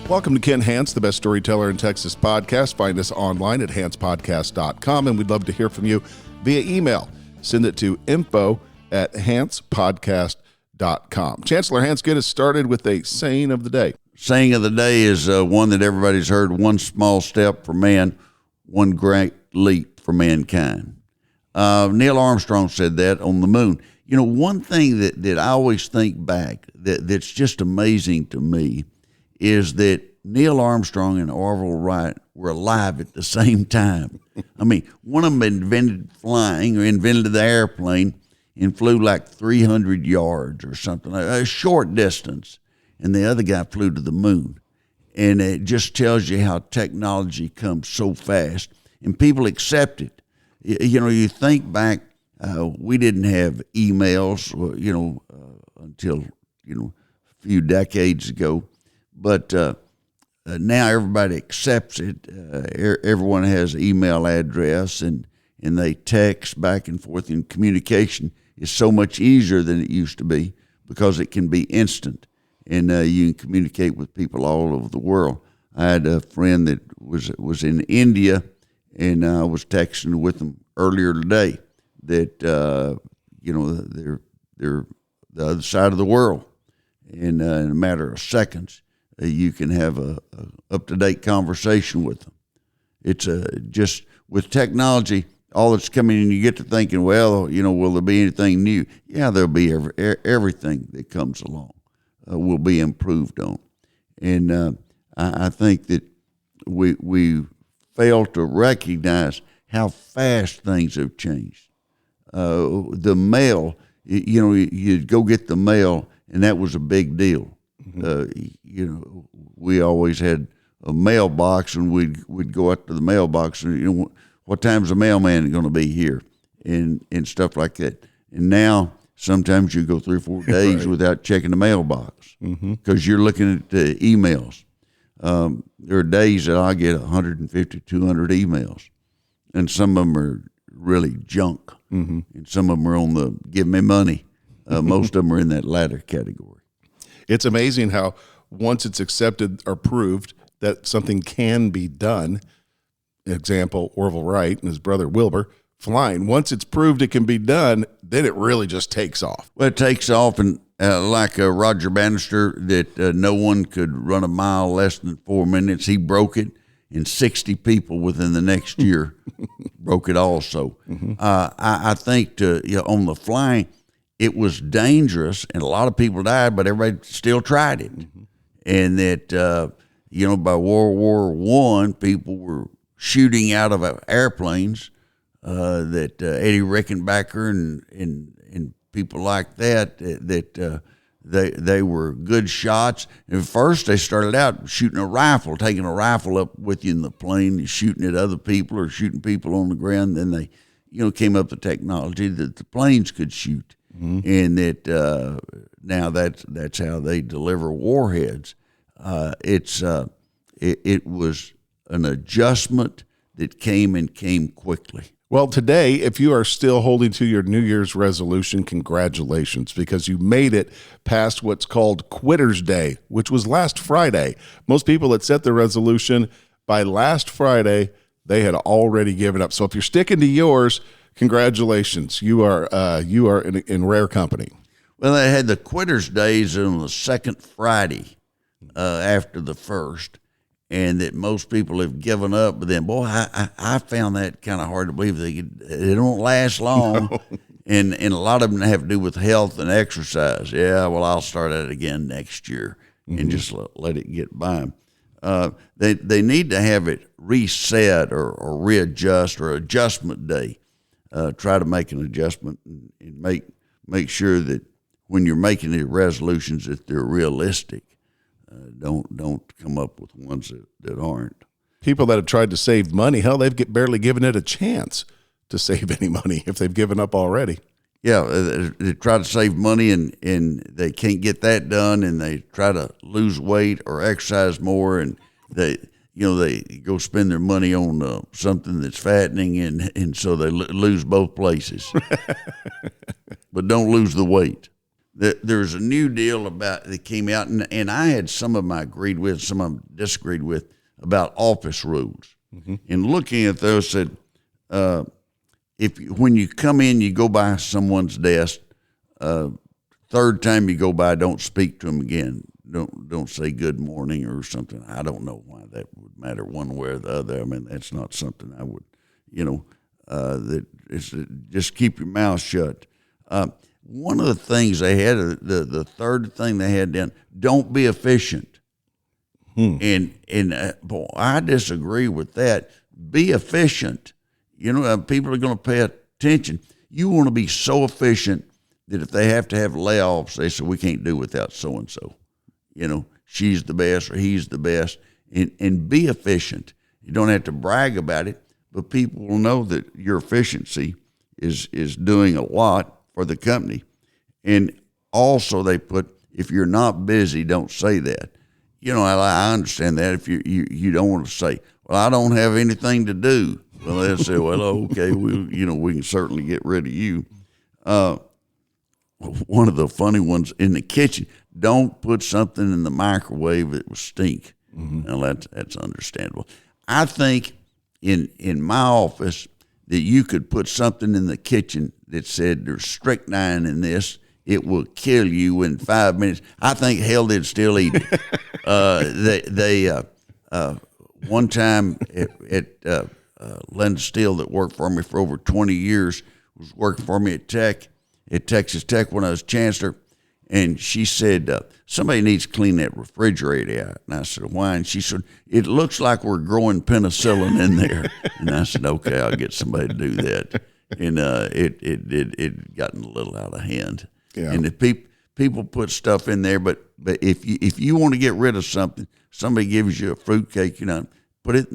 Welcome to Ken Hance, the best storyteller in Texas podcast. Find us online at hancepodcast.com, and we'd love to hear from you via email. Send it to info@hancepodcast.com. Chancellor Hance, get us started with a saying of the day. Saying of the day is one that everybody's heard: one small step for man, one great leap for mankind. Neil Armstrong said that on the moon. You know, one thing that I always think back that's just amazing to me is that Neil Armstrong and Orville Wright were alive at the same time. I mean, one of them invented flying, or invented the airplane, and flew like 300 yards or something, a short distance, and the other guy flew to the moon. And it just tells you how technology comes so fast, and people accept it. You know, you think back, we didn't have emails, until, a few decades ago. But now everybody accepts it. Everyone has an email address, and they text back and forth, and communication is so much easier than it used to be because it can be instant, and you can communicate with people all over the world. I had a friend that was in India, and I was texting with them earlier today that they're the other side of the world, and in a matter of seconds, you can have a up-to-date conversation with them. It's just with technology, all that's coming in, you get to thinking, well, will there be anything new? Yeah, there'll be everything that comes along will be improved on. And I think that we fail to recognize how fast things have changed. The mail, you'd go get the mail, and that was a big deal. We always had a mailbox, and we'd go out to the mailbox, and what time's the mailman going to be here, and stuff like that. And now sometimes you go 3 or 4 days right, without checking the mailbox because you're looking at the emails. There are days that I get 150, 200 emails, and some of them are really junk, and some of them are on the give me money. Most of them are in that latter category. It's amazing how once it's accepted or proved that something can be done, example, Orville Wright and his brother Wilbur flying, once it's proved it can be done, then it really just takes off. Well, it takes off, and like Roger Bannister, that no one could run a mile less than 4 minutes. He broke it, and 60 people within the next year broke it also. I think on the flying, it was dangerous, and a lot of people died, but everybody still tried it. And that, by World War I, people were shooting out of airplanes, that Eddie Rickenbacker and people like that they were good shots. And first they started out shooting a rifle, taking a rifle up with you in the plane and shooting at other people or shooting people on the ground. Then they, came up with technology that the planes could shoot. And that now that's how they deliver warheads. It was an adjustment that came quickly. Well, today, if you are still holding to your New Year's resolution, congratulations, because you made it past what's called Quitter's Day, which was last Friday. Most people that set their resolution by last Friday, they had already given up. So if you're sticking to yours, congratulations. You are in rare company. Well, they had the Quitter's Days on the second Friday after the first, and that most people have given up. But then, boy, I found that kind of hard to believe. They don't last long, no. and a lot of them have to do with health and exercise. Yeah, well, I'll start that again next year and just let it get by them. They need to have it reset or readjust or adjustment day. Try to make an adjustment and make sure that when you're making the resolutions that they're realistic. Don't come up with ones that aren't. People that have tried to save money, hell, they've barely given it a chance to save any money if they've given up already. Yeah, they try to save money and they can't get that done, and they try to lose weight or exercise more, and they go spend their money on something that's fattening, and so they lose both places. But don't lose the weight. There's a new deal that came out, and I had some of them I agreed with, some of them disagreed with, about office rules. Mm-hmm. And looking at those, said when you come in, you go by someone's desk. Third time you go by, don't speak to them again. Don't say good morning or something. I don't know why that would matter one way or the other. I mean, that's not something I would, that is, just keep your mouth shut. One of the things they had, the third thing they had down, don't be efficient. And boy, I disagree with that. Be efficient. People are going to pay attention. You want to be so efficient that if they have to have layoffs, they say, we can't do without so-and-so. She's the best or he's the best. And be efficient. You don't have to brag about it, but people will know that your efficiency is doing a lot for the company. And also they put, if you're not busy, don't say that. I understand that. If you don't want to say, well, I don't have anything to do. Well, they'll say, well, okay, we can certainly get rid of you. One of the funny ones in the kitchen, don't put something in the microwave that will stink. Mm-hmm. Now that's understandable. I think in my office that you could put something in the kitchen that said there's strychnine in this. It will kill you in 5 minutes. I think hell they'd still eat it. They one time at Linda Steele, that worked for me for over 20 years, was working for me at Texas Tech when I was chancellor, and she said, somebody needs to clean that refrigerator out. And I said, why? And she said, it looks like we're growing penicillin in there. And I said, okay, I'll get somebody to do that. And it gotten a little out of hand. Yeah. And if people put stuff in there, but if you want to get rid of something, somebody gives you a fruitcake, put it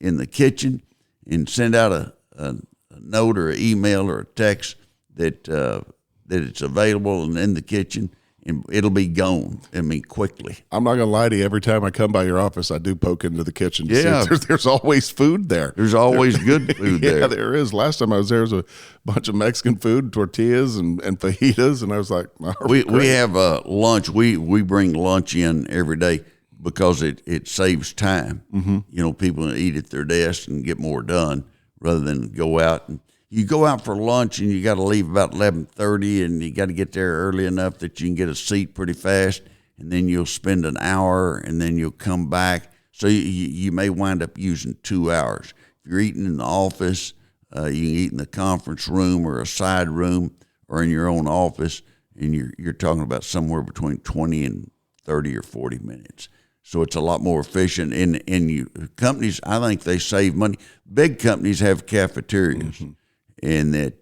in the kitchen and send out a note or an email or a text that it's available and in the kitchen, and it'll be gone. Quickly. I'm not gonna lie to you. Every time I come by your office, I do poke into the kitchen. To see there's always food there. There's always good food there. Yeah, there is. Last time I was there was a bunch of Mexican food, tortillas and fajitas, and I was like, we have lunch. We bring lunch in every day because it saves time. Mm-hmm. People eat at their desk and get more done rather than go out. And you go out for lunch and you got to leave about 11:30, and you got to get there early enough that you can get a seat pretty fast, and then you'll spend an hour, and then you'll come back. So you may wind up using 2 hours. If you're eating in the office, you can eat in the conference room or a side room or in your own office, and you're talking about somewhere between 20 and 30 or 40 minutes. So it's a lot more efficient. And companies, I think they save money. Big companies have cafeterias. Mm-hmm. And that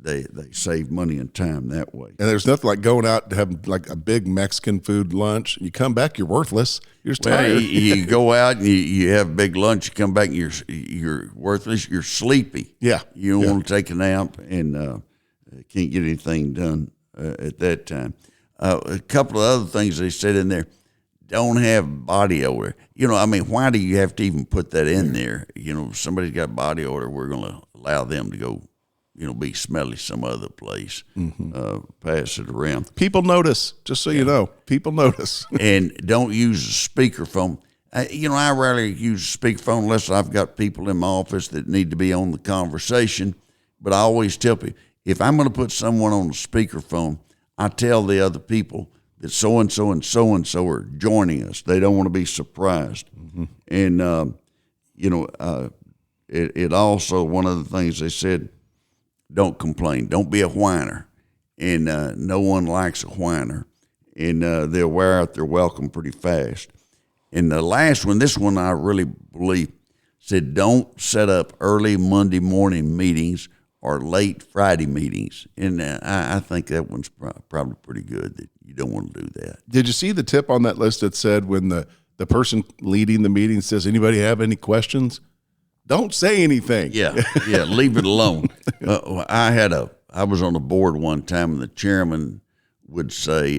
they save money and time that way. And there's nothing like going out to have like a big Mexican food lunch. You come back, you're worthless. You're just tired. You go out and you have a big lunch. You come back and you're worthless. You're sleepy. Yeah. You don't want to take a nap and can't get anything done at that time. A couple of other things they said in there. Don't have body odor. Why do you have to even put that in there? If somebody's got body odor, we're going to allow them to go, be smelly some other place, pass it around. People notice, just so you know. People notice. And don't use a speakerphone. I rarely use a speakerphone unless I've got people in my office that need to be on the conversation. But I always tell people, if I'm going to put someone on a speakerphone, I tell the other people that so-and-so and so-and-so are joining us. They don't want to be surprised. Mm-hmm. And, it also, one of the things they said, don't complain. Don't be a whiner. And no one likes a whiner. And they'll wear out their welcome pretty fast. And the last one, this one I really believe, said don't set up early Monday morning meetings or late Friday meetings. And I think that one's probably pretty good, that you don't want to do that. Did you see the tip on that list that said when the person leading the meeting says, anybody have any questions? Don't say anything. Yeah, leave it alone. I was on a board one time, and the chairman would say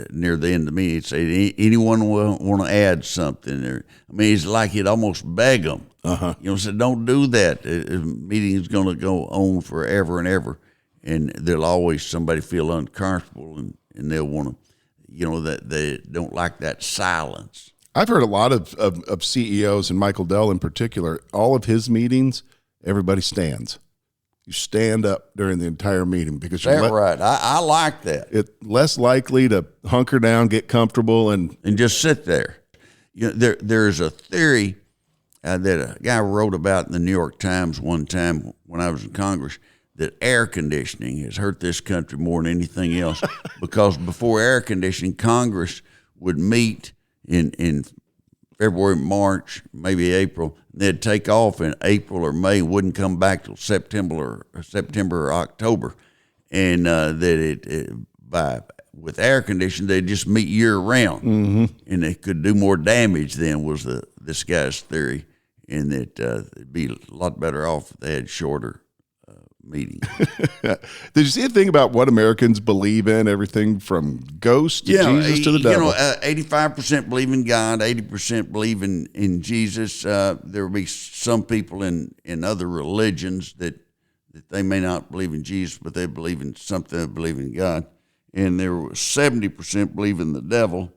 near the end of the meeting, he'd say, anyone want to add something? It's like he'd almost beg them. Said, don't do that. The meeting is going to go on forever and ever, and there'll always somebody feel uncomfortable, and and they'll want to, that they don't like that silence. I've heard a lot of CEOs, and Michael Dell in particular, all of his meetings, everybody stands. You stand up during the entire meeting because you're right. I like that. It's less likely to hunker down, get comfortable, and just sit there. There's a theory that a guy wrote about in the New York Times one time when I was in Congress, that air conditioning has hurt this country more than anything else because before air conditioning, Congress would meet in February, March, maybe April. They'd take off in April or May, wouldn't come back till September or October, and with air conditioning they'd just meet year round, and they could do more damage then was this guy's theory, and that it'd be a lot better off if they had shorter meetings. Did you see a thing about what Americans believe in? Everything from ghosts to Jesus to the devil. 85% believe in God, 80% believe in Jesus. There will be some people in other religions that they may not believe in Jesus, but they believe in something. They believe in God, and there was 70% believe in the devil.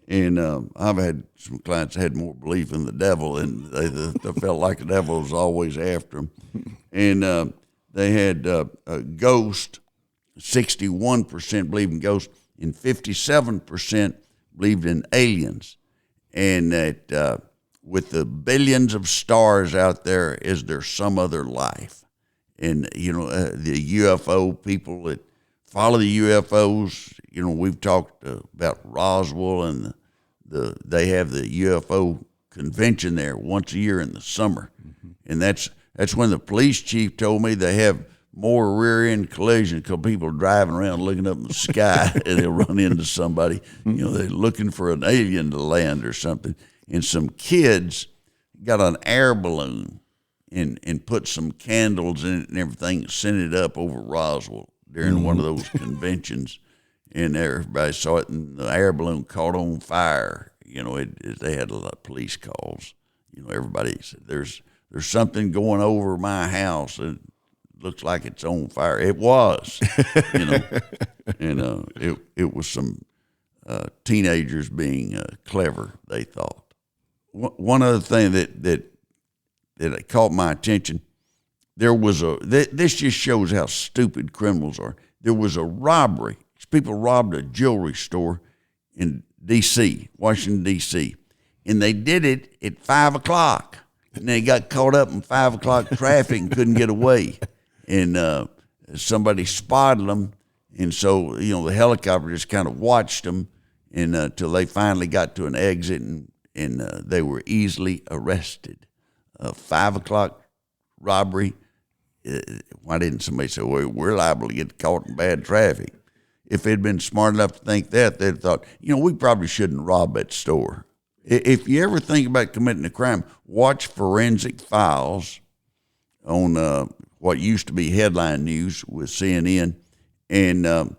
And I've had some clients that had more belief in the devil, and they felt like the devil was always after them. And they had a ghost, 61% believed in ghosts, and 57% believed in aliens. And that with the billions of stars out there, is there some other life? And, the UFO people that follow the UFOs, we've talked about Roswell, and they have the UFO convention there once a year in the summer. And that's when the police chief told me they have more rear-end collisions because people are driving around looking up in the sky and they'll run into somebody. They're looking for an alien to land or something. And some kids got an air balloon and put some candles in it and everything and sent it up over Roswell during one of those conventions. And everybody saw it, and the air balloon caught on fire. They had a lot of police calls. Everybody said, there's something going over my house. It looks like it's on fire. It was, and it was some teenagers being clever, they thought. One other thing that caught my attention, there was this just shows how stupid criminals are. There was a robbery. People robbed a jewelry store in D.C., Washington, D.C., and they did it at 5 o'clock. And they got caught up in 5 o'clock traffic and couldn't get away. And somebody spotted them. And so, the helicopter just kind of watched them until they finally got to an exit, and they were easily arrested. 5 o'clock robbery. Why didn't somebody say, well, we're liable to get caught in bad traffic? If they'd been smart enough to think that, they'd thought, we probably shouldn't rob that store. If you ever think about committing a crime, watch Forensic Files on what used to be headline news with CNN, and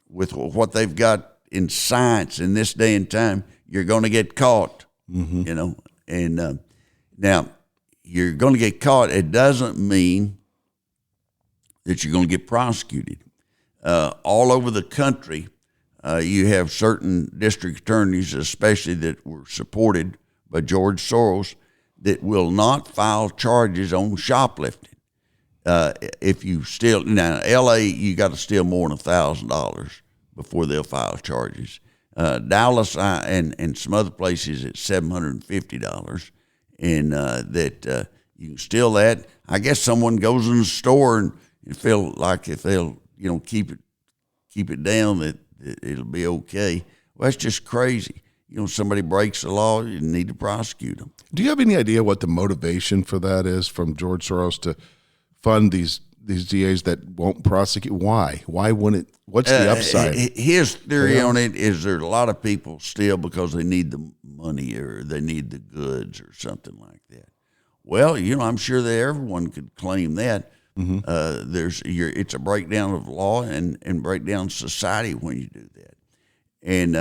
with what they've got in science in this day and time, you're going to get caught, And now you're going to get caught. It doesn't mean that you're going to get prosecuted. All over the country, you have certain district attorneys, especially that were supported by George Soros, that will not file charges on shoplifting. If you steal, now L.A., you got to steal more than $1,000 before they'll file charges. Dallas and some other places it's $750, and that you can steal that. I guess someone goes in the store and feel like if they'll keep it down that it'll be okay. Well, that's just crazy. Somebody breaks the law, you need to prosecute them. Do you have any idea what the motivation for that is from George Soros to fund these DAs that won't prosecute? Why? Why wouldn't it? What's the upside? His theory on it is there's a lot of people steal because they need the money or they need the goods or something like that. Well, I'm sure that everyone could claim that. It's a breakdown of law and breakdown of society when you do that. And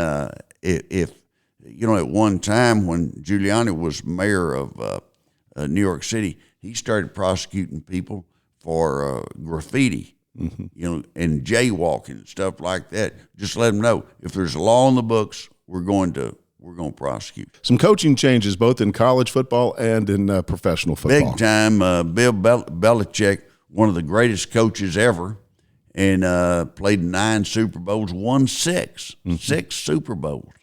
if at one time when Giuliani was mayor of New York City, he started prosecuting people for graffiti And jaywalking and stuff like that. Just let them know if there's a law in the books, we're going to prosecute. Some coaching changes both in college football and in professional football. Big time. Bill Belichick, one of the greatest coaches ever, and played 9 Super Bowls, won 6 Super Bowls.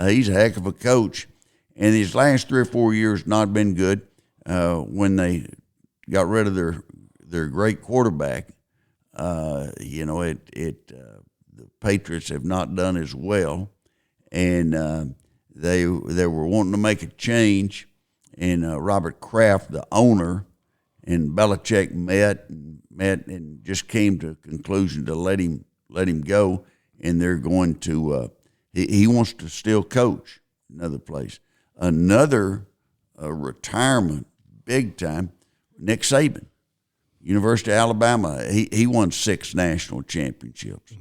He's a heck of a coach. And his last 3 or 4 years not been good. When they got rid of their great quarterback, the Patriots have not done as well, and they were wanting to make a change, and Robert Kraft, the owner, and Belichick met and just came to a conclusion to let him go, and they're going to he wants to still coach another place. Another retirement, big time, Nick Saban, University of Alabama. He won 6 national championships,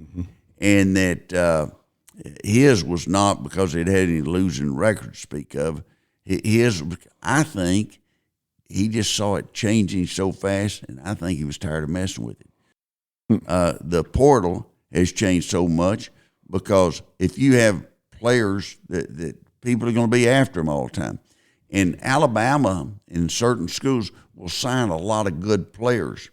and that his was not because it had any losing record to speak of. His, I think, he just saw it changing so fast, and I think he was tired of messing with it. The portal has changed so much because if you have players that people are going to be after them all the time. And Alabama, in certain schools, will sign a lot of good players.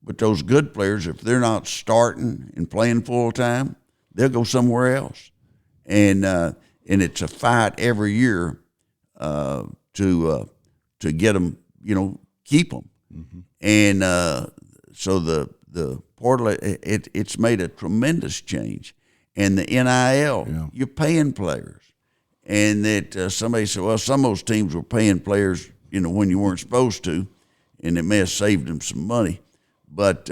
But those good players, if they're not starting and playing full time, they'll go somewhere else. And it's a fight every year to get them, keep them. And so the portal, it's made a tremendous change. And the NIL, you're paying players. And that somebody said, well, some of those teams were paying players, when you weren't supposed to, and it may have saved them some money. But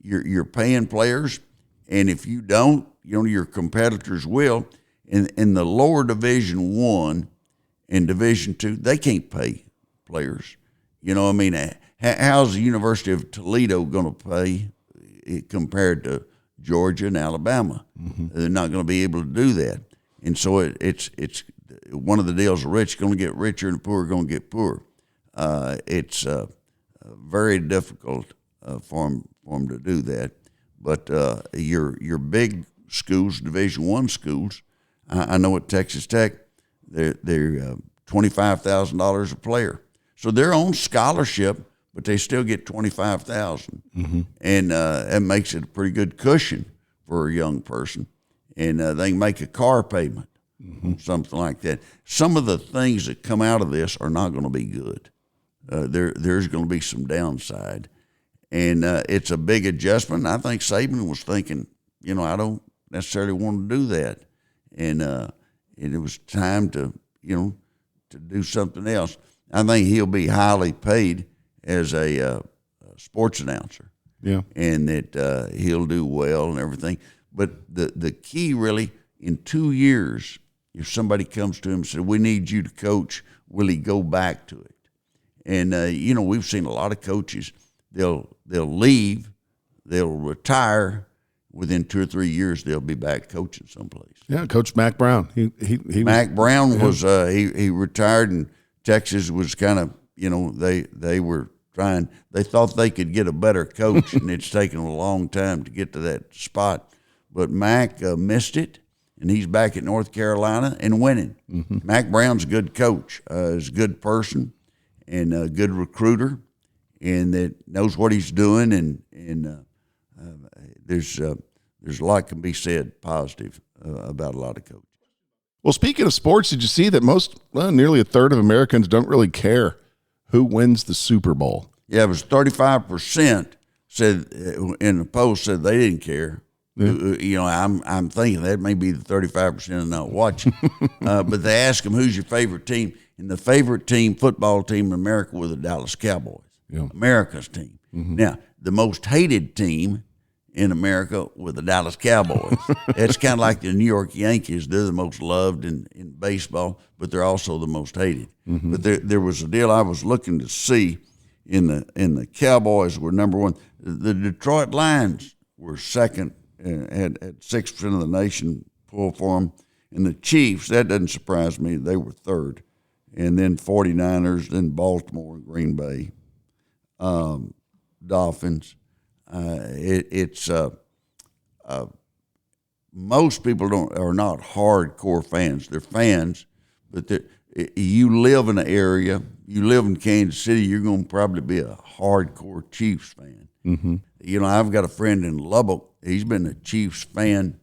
you're paying players, and if you don't, your competitors will. In the lower Division I and Division II, they can't pay players. How's the University of Toledo going to pay compared to Georgia and Alabama? They're not going to be able to do that. And so it's one of the deals: the rich are going to get richer and the poor are going to get poorer. It's very difficult for them to do that. But your big schools, Division I schools, I know at Texas Tech, they're $25,000 a player. So they're on scholarship, but they still get $25,000, and that makes it a pretty good cushion for a young person. And they can make a car payment, something like that. Some of the things that come out of this are not going to be good. There's going to be some downside, and it's a big adjustment. I think Saban was thinking, I don't necessarily want to do that, and it was time to do something else. I think he'll be highly paid as a sports announcer, and that he'll do well and everything. But the key really, in 2 years, if somebody comes to him and says, we need you to coach, will he go back to it? And, we've seen a lot of coaches, they'll leave, they'll retire. Within 2 or 3 years, they'll be back coaching someplace. Yeah, Coach Mac Brown. Mac Brown was he retired, and Texas was kind of, they were trying. They thought they could get a better coach, and it's taken a long time to get to that spot. But Mac missed it, and he's back at North Carolina and winning. Mac Brown's a good coach. He's a good person and a good recruiter, and that knows what he's doing. And there's a lot can be said positive about a lot of coaches. Well, speaking of sports, did you see that nearly a third of Americans don't really care who wins the Super Bowl? Yeah, it was 35% said in the poll said they didn't care. I'm thinking that may be the 35% not watching. But they asked them, who's your favorite team? And the favorite football team in America were the Dallas Cowboys, America's team. Now, the most hated team in America were the Dallas Cowboys. It's kind of like the New York Yankees. They're the most loved in baseball, but they're also the most hated. But there was a deal I was looking to see in the Cowboys were number one. The Detroit Lions were second, had 6% of the nation pull for them. And the Chiefs, that doesn't surprise me, they were third. And then 49ers, then Baltimore and Green Bay, Dolphins. Most people are not hardcore fans. They're fans, but you live in an area. You live in Kansas City. You're going to probably be a hardcore Chiefs fan. Mm-hmm. You know, I've got a friend in Lubbock. He's been a Chiefs fan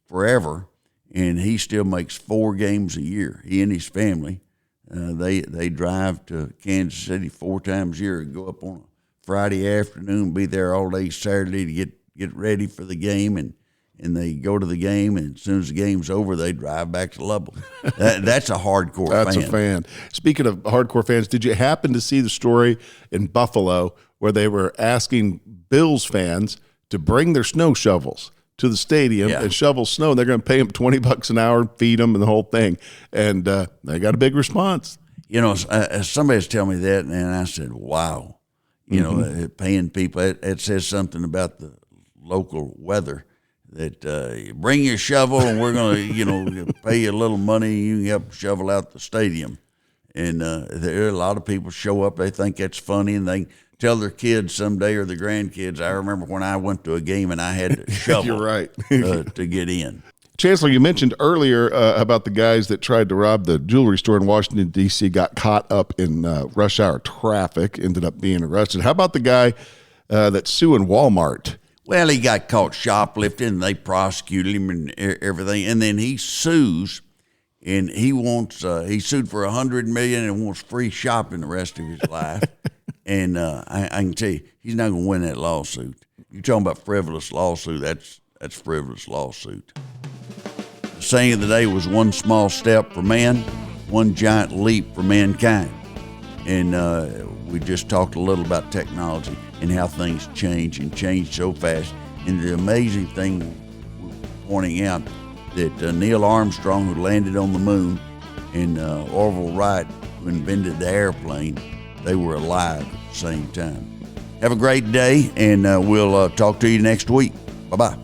forever, and he still makes 4 games a year. He and his family, they drive to Kansas City 4 times a year and go up on a Friday afternoon, be there all day Saturday to get ready for the game, and they go to the game, and as soon as the game's over, they drive back to Lubbock. That's a hardcore fan. That's a fan. Speaking of hardcore fans, did you happen to see the story in Buffalo where they were asking Bills fans to bring their snow shovels to the stadium and shovel snow, and they're going to pay them $20 an hour, feed them, and the whole thing? And they got a big response. You know, somebody's telling me that, and I said, wow. You know, paying people, it says something about the local weather. That bring your shovel and we're going to, you know, pay you a little money. You can help shovel out the stadium. And there are a lot of people show up. They think that's funny, and they tell their kids someday or their grandkids. I remember when I went to a game and I had to shovel. You're right. To get in. Chancellor, you mentioned earlier about the guys that tried to rob the jewelry store in Washington, D.C., got caught up in rush hour traffic, ended up being arrested. How about the guy that's suing Walmart? Well, he got caught shoplifting, and they prosecuted him and everything. And then he sues, and he sued for $100 million and wants free shopping the rest of his life. And I can tell you, he's not going to win that lawsuit. You're talking about frivolous lawsuit. That's frivolous lawsuit. The saying of the day was one small step for man, one giant leap for mankind. And we just talked a little about technology and how things change and change so fast. And the amazing thing we're pointing out that Neil Armstrong, who landed on the moon, and Orville Wright, who invented the airplane, they were alive at the same time. Have a great day, and we'll talk to you next week. Bye-bye.